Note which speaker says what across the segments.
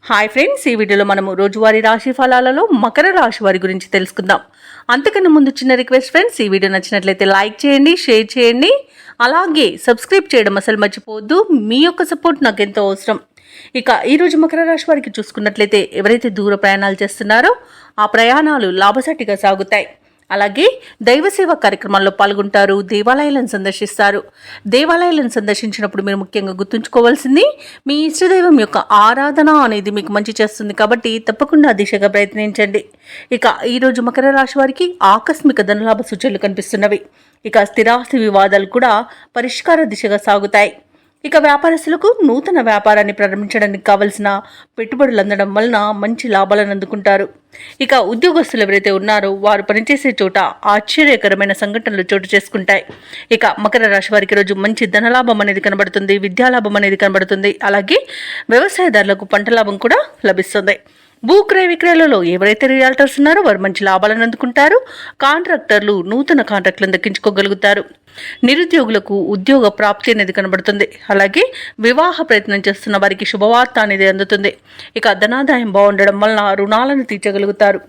Speaker 1: Hi friends, ఈ వీడియోలో మనము రోజువారీ రాశి ఫలాలలో మకర రాశి వారి గురించి తెలుసుకుందాం. అంతకన్నా ముందు చిన్న రిక్వెస్ట్ ఫ్రెండ్స్, ఈ వీడియో నచ్చినట్లయితే లైక్ చేయండి, షేర్ చేయండి, అలాగే సబ్స్క్రైబ్ చేయడం అసలు మర్చిపోవద్దు. మీ యొక్క సపోర్ట్ నాకు ఎంతో అవసరం. ఇక ఈరోజు మకర రాశి వారికి చూసుకున్నట్లయితే ఎవరైతే దూర ప్రయాణాలు చేస్తున్నారో ఆ ప్రయాణాలు లాభసాటిగా సాగుతాయి. అలాగే దైవసేవ కార్యక్రమాల్లో పాల్గొంటారు, దేవాలయాలను సందర్శిస్తారు. దేవాలయాలను సందర్శించినప్పుడు మీరు ముఖ్యంగా గుర్తుంచుకోవాల్సింది మీ ఇష్టదైవం యొక్క ఆరాధన అనేది మీకు మంచి చేస్తుంది కాబట్టి తప్పకుండా దిశగా ప్రయత్నించండి. ఇక ఈరోజు మకర రాశి వారికి ఆకస్మిక ధనలాభ సూచనలు కనిపిస్తున్నవి. ఇక స్థిరాస్తి వివాదాలు కూడా పరిష్కార దిశగా సాగుతాయి. ఇక వ్యాపారస్తులకు నూతన వ్యాపారాన్ని ప్రారంభించడానికి కావలసిన పెట్టుబడులు అందడం వలన మంచి లాభాలను అందుకుంటారు. ఇక ఉద్యోగస్తులు ఎవరైతే ఉన్నారో వారు పనిచేసే చోట ఆశ్చర్యకరమైన సంఘటనలు చోటు చేసుకుంటాయి. ఇక మకర రాశి వారికి రోజు మంచి ధనలాభం అనేది కనబడుతుంది, విద్యాలాభం అనేది కనబడుతుంది. అలాగే వ్యవసాయదారులకు పంట లాభం కూడా లభిస్తుంది. భూక్రయ విక్రయాలలో ఎవరైతే రియాల్టర్స్ ఉన్నారో వారు మంచి లాభాలను అందుకుంటారు. కాంట్రాక్టర్లు నూతన కాంట్రాక్టులను దక్కించుకోగలుగుతారు. నిరుద్యోగులకు ఉద్యోగ ప్రాప్తి అనేది కనబడుతుంది. అలాగే వివాహ ప్రయత్నం చేస్తున్న వారికి శుభవార్త అనేది అందుతుంది. ఇక ధనాదాయం బాగుండడం వలన రుణాలను తీర్చగలుగుతారు.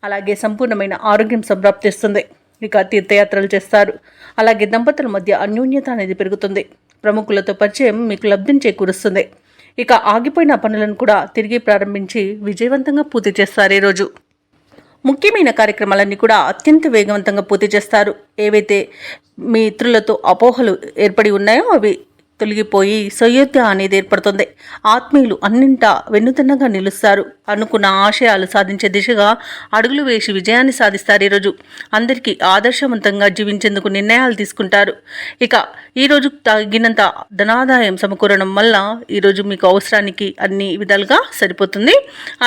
Speaker 1: అలాగే సంపూర్ణమైన ఆరోగ్యం సంప్రాప్తిస్తుంది. ఇక తీర్థయాత్రలు చేస్తారు. అలాగే దంపతుల మధ్య అన్యోన్యత అనేది పెరుగుతుంది. ప్రముఖులతో పరిచయం మీకు లబ్ధిని చేకూరుస్తుంది. ఇక ఆగిపోయిన పనులను కూడా తిరిగి ప్రారంభించి విజయవంతంగా పూర్తి చేస్తారు. ఈరోజు ముఖ్యమైన కార్యక్రమాలన్నీ కూడా అత్యంత వేగవంతంగా పూర్తి చేస్తారు. ఏవైతే మీ ఇతరులతో అపోహలు ఏర్పడి ఉన్నాయో అవి తొలగిపోయి సయోధ్య అనేది ఏర్పడుతుంది. ఆత్మీయులు అన్నింటా వెన్నుతన్నగా నిలుస్తారు. అనుకున్న ఆశయాలు సాధించే దిశగా అడుగులు వేసి విజయాన్ని సాధిస్తారు. ఈరోజు అందరికీ ఆదర్శవంతంగా జీవించేందుకు నిర్ణయాలు తీసుకుంటారు. ఇక ఈరోజు తగినంత ధనాదాయం సమకూరడం వల్ల ఈరోజు మీకు అవసరానికి అన్ని విధాలుగా సరిపోతుంది.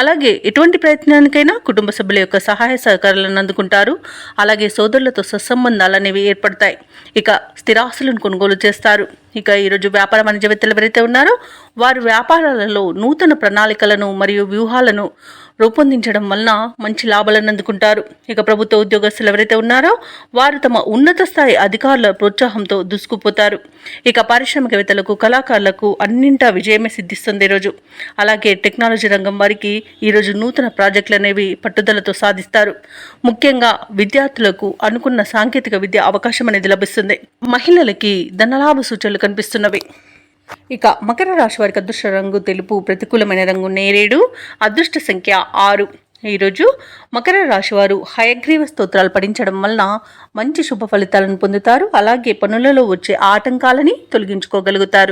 Speaker 1: అలాగే ఎటువంటి ప్రయత్నానికైనా కుటుంబ సభ్యుల యొక్క సహాయ సహకారాలను అందుకుంటారు. అలాగే సోదరులతో సత్సంబంధాలు అనేవి ఏర్పడతాయి. ఇక స్థిరాస్తులను కొనుగోలు చేస్తారు. ఇక ఈరోజు వ్యాపార వాణిజ్యవేత్తలు ఎవరైతే ఉన్నారో వారు వ్యాపారాలలో నూతన ప్రణాళికలను మరియు వ్యూహాలను రూపొందించడం వలన మంచి లాభాలను అందుకుంటారు. ఇక ప్రభుత్వ ఉద్యోగస్తులు ఎవరైతే ఉన్నారో వారు తమ ఉన్నత స్థాయి అధికారుల ప్రోత్సాహంతో దూసుకుపోతారు. ఇక పారిశ్రామికవేత్తలకు, కళాకారులకు అన్నింటా విజయమే సిద్ధిస్తుంది ఈరోజు. అలాగే టెక్నాలజీ రంగం వారికి ఈరోజు నూతన ప్రాజెక్టులు అనేవి పట్టుదలతో సాధిస్తారు. ముఖ్యంగా విద్యార్థులకు అనుకున్న సాంకేతిక విద్య అవకాశం అనేది లభిస్తుంది. మహిళలకి ధనలాభ సూచనలు కనిపిస్తున్నవి. ఇక మకర రాశి వారికి అదృష్ట రంగు తెలుపు, ప్రతికూలమైన రంగు నేరేడు, అదృష్ట సంఖ్య 6. ఈరోజు మకర రాశి వారు హయగ్రీవ స్తోత్రాలు పఠించడం వలన మంచి శుభ ఫలితాలను పొందుతారు. అలాగే పనులలో వచ్చే ఆటంకాలని తొలగించుకోగలుగుతారు.